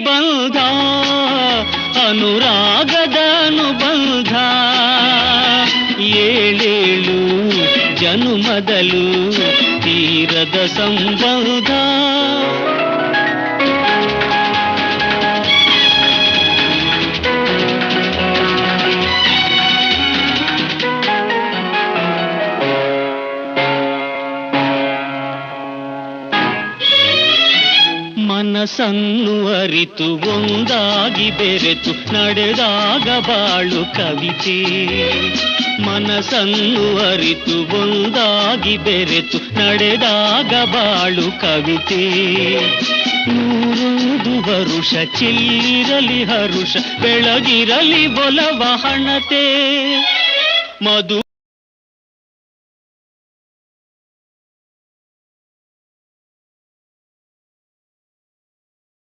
ಬಂಧ ಅನುರಾಗದ ಅನುಬಂಧ ಏಳೇಳು ಜನುಮದಲು ತೀರದ ಸಂಬಂಧ ಮನಸ್ಸನ್ನು ಅರಿತು ಒಂದಾಗಿ ಬೆರೆತು ನಡೆದಾಗ ಬಾಳು ಕವಿತೆ ಮನಸ್ಸನ್ನು ಅರಿತು ಒಂದಾಗಿ ಬೆರೆತು ನಡೆದಾಗ ಬಾಳು ಕವಿತೆ ನೂರೊಂದು ವರುಷ ಚಿಲ್ಲಿರಲಿ ಹರುಷ ಬೆಳಗಿರಲಿ ಬೊಲವ ಹಣತೆ ಮಧು